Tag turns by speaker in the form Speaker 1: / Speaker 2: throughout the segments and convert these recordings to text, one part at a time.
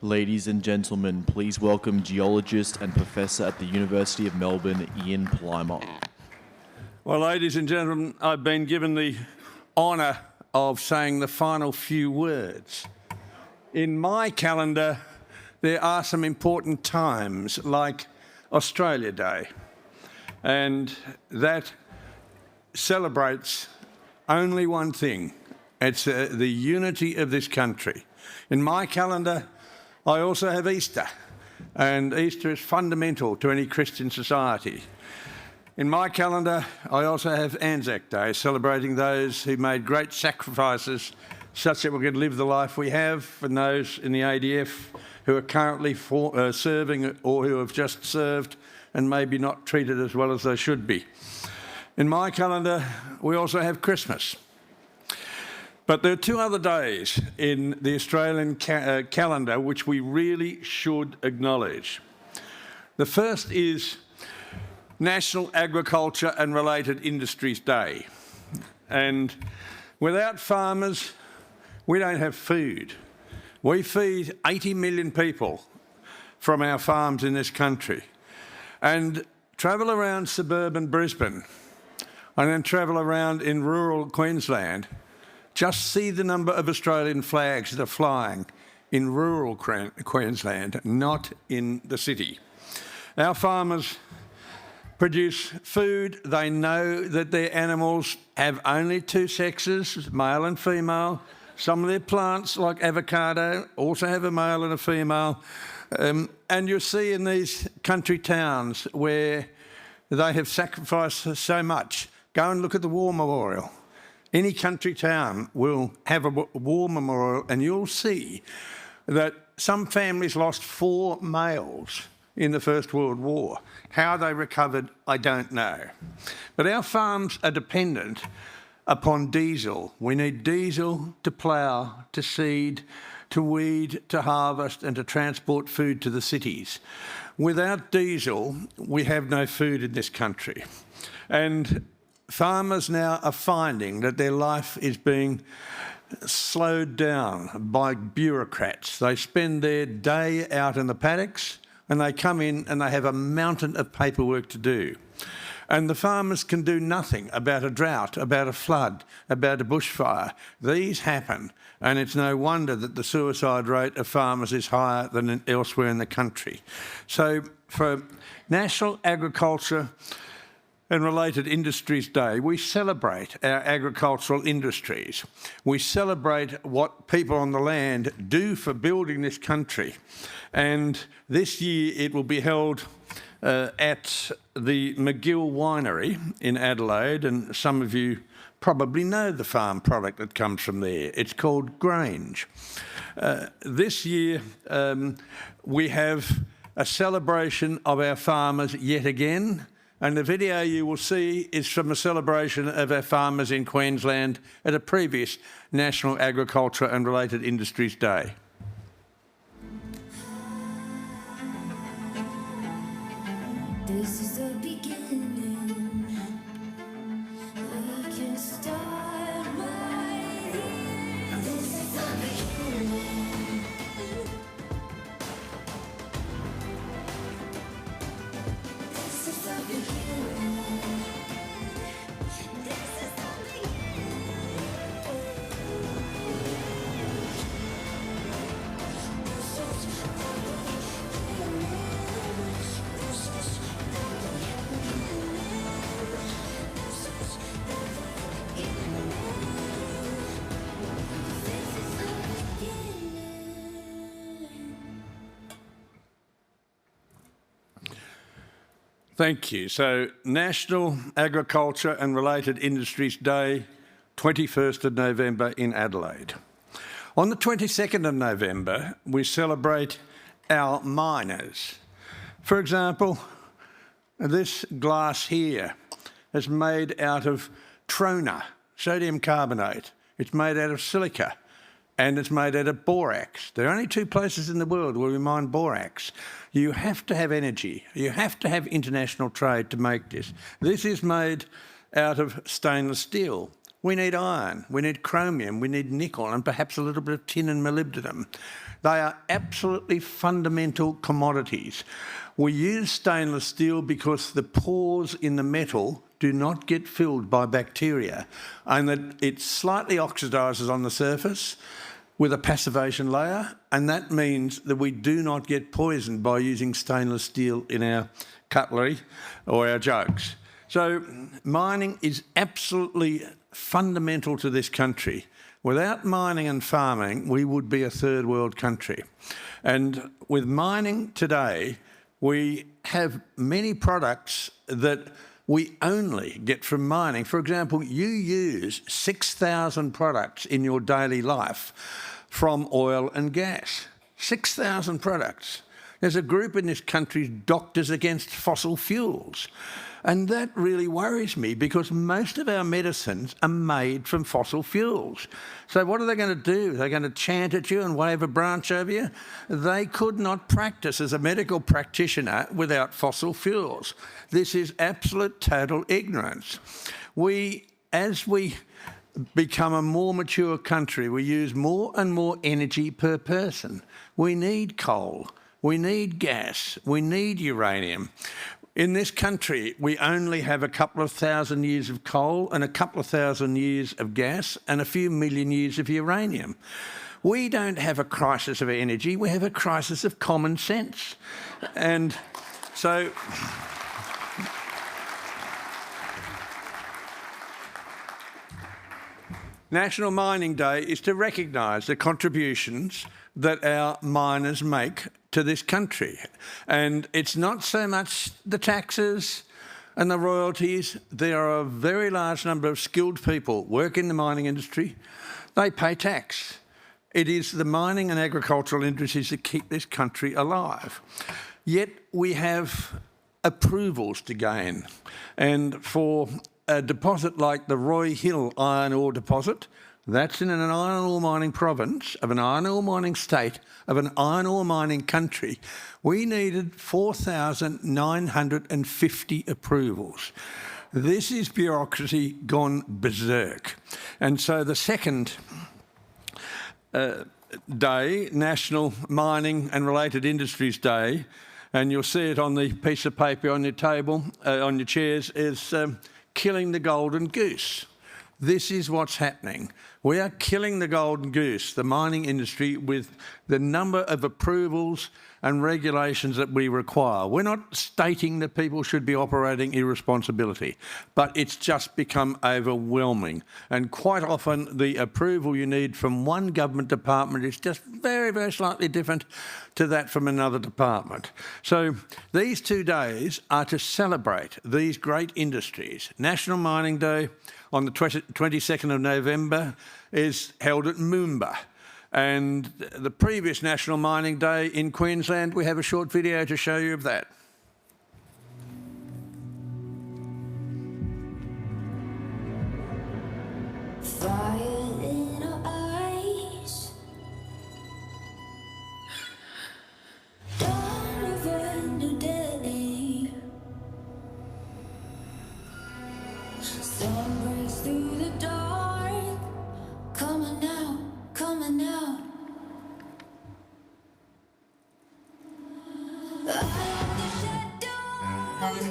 Speaker 1: Ladies and gentlemen, please welcome geologist and professor at the University of Melbourne, Ian Plimer.
Speaker 2: Well, ladies and gentlemen, I've been given the honour of saying the final few words. In my calendar, there are some important times, like Australia Day, and that celebrates only one thing. It's the unity of this country. In my calendar, I also have Easter, and Easter is fundamental to any Christian society. In my calendar, I also have Anzac Day, celebrating those who made great sacrifices such that we could live the life we have, and those in the ADF who are currently serving or who have just served and maybe not treated as well as they should be. In my calendar, we also have Christmas. But there are two other days in the Australian calendar which we really should acknowledge. The first is National Agriculture and Related Industries Day. And without farmers, we don't have food. We feed 80 million people from our farms in this country. And travel around suburban Brisbane and then travel around in rural Queensland. Just see the number of Australian flags that are flying in rural Queensland, not in the city. Our farmers produce food. They know that their animals have only two sexes, male and female. Some of their plants, like avocado, also have a male and a female. And you'll see in these country towns where they have sacrificed so much. Go and look at the War Memorial. Any country town will have a war memorial, and you'll see that some families lost 4 males in the First World War. How they recovered, I don't know. But our farms are dependent upon diesel. We need diesel to plough, to seed, to weed, to harvest, and to transport food to the cities. Without diesel, we have no food in this country. And farmers now are finding that their life is being slowed down by bureaucrats. They spend their day out in the paddocks and they come in and they have a mountain of paperwork to do. And the farmers can do nothing about a drought, about a flood, about a bushfire. These happen, and it's no wonder that the suicide rate of farmers is higher than elsewhere in the country. So for National Agriculture and Related Industries Day, we celebrate our agricultural industries. We celebrate what people on the land do for building this country. And this year it will be held at the McGill Winery in Adelaide, and some of you probably know the farm product that comes from there. It's called Grange. This year we have a celebration of our farmers yet again. And the video you will see is from a celebration of our farmers in Queensland at a previous National Agriculture and Related Industries Day.
Speaker 3: This is the beginning. We can start right here. This is the beginning. This is the beginning. This is the
Speaker 2: Thank you. So, National Agriculture and Related Industries Day, 21st of November in Adelaide. On the 22nd of November, we celebrate our miners. For example, this glass here is made out of trona, sodium carbonate. It's made out of silica, and it's made out of borax. There are only 2 places in the world where we mine borax. You have to have energy. You have to have international trade to make this. This is made out of stainless steel, We need iron, we need chromium, we need nickel, and perhaps a little bit of tin and molybdenum. They are absolutely fundamental commodities. We use stainless steel because the pores in the metal do not get filled by bacteria, and that it slightly oxidises on the surface with a passivation layer, and that means that we do not get poisoned by using stainless steel in our cutlery or our jugs. So mining is absolutely fundamental to this country. Without mining and farming, we would be a third world country. And with mining today, we have many products that we only get from mining. For example, you use 6,000 products in your daily life from oil and gas. 6,000 products. There's a group in this country, Doctors Against Fossil Fuels. And that really worries me because most of our medicines are made from fossil fuels. So what are they going to do? They're going to chant at you and wave a branch over you? They could not practice as a medical practitioner without fossil fuels. This is absolute total ignorance. As we become a more mature country, we use more and more energy per person. We need coal, we need gas, we need uranium. In this country, we only have a couple of thousand years of coal and a couple of thousand years of gas and a few million years of uranium. We don't have a crisis of energy, we have a crisis of common sense. And so National Mining Day is to recognise the contributions that our miners make to this country. And it's not so much the taxes and the royalties. There are a very large number of skilled people work in the mining industry. They pay tax. It is the mining and agricultural industries that keep this country alive. Yet we have approvals to gain. And for a deposit like the Roy Hill iron ore deposit, that's in an iron ore mining province, of an iron ore mining state, of an iron ore mining country, we needed 4,950 approvals. This is bureaucracy gone berserk. And so the second day, National Mining and Related Industries Day, and you'll see it on the piece of paper on your table, on your chairs, is killing the golden goose. This is what's happening. We are killing the golden goose, the mining industry, with the number of approvals and regulations that we require. We're not stating that people should be operating irresponsibility, but it's just become overwhelming. And quite often the approval you need from one government department is just very, very slightly different to that from another department. So these 2 days are to celebrate these great industries. National Mining Day on the 22nd of November is held at Moomba. And the previous National Mining Day in Queensland, we have a short video to show you of that.
Speaker 3: Fire in our eyes. Dawn of a new day. Sun breaks through the dark. Coming out, coming out. Out of the shadows.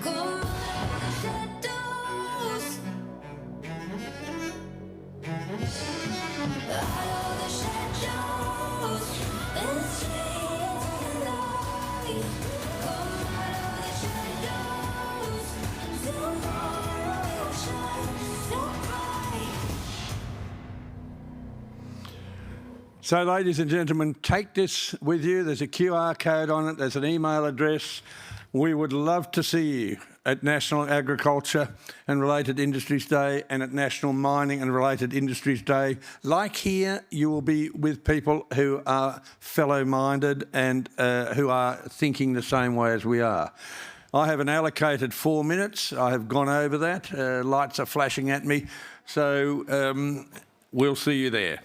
Speaker 3: Come out of the shadows. Out of the shadows. And straight into the light. Come out of the shadows. Tomorrow will shine so bright.
Speaker 2: So, ladies and gentlemen, take this with you. There's a QR code on it. There's an email address. We would love to see you at National Agriculture and Related Industries Day and at National Mining and Related Industries Day. Like here, you will be with people who are fellow-minded and who are thinking the same way as we are. I have an allocated 4 minutes. I have gone over that. Lights are flashing at me. So we'll see you there.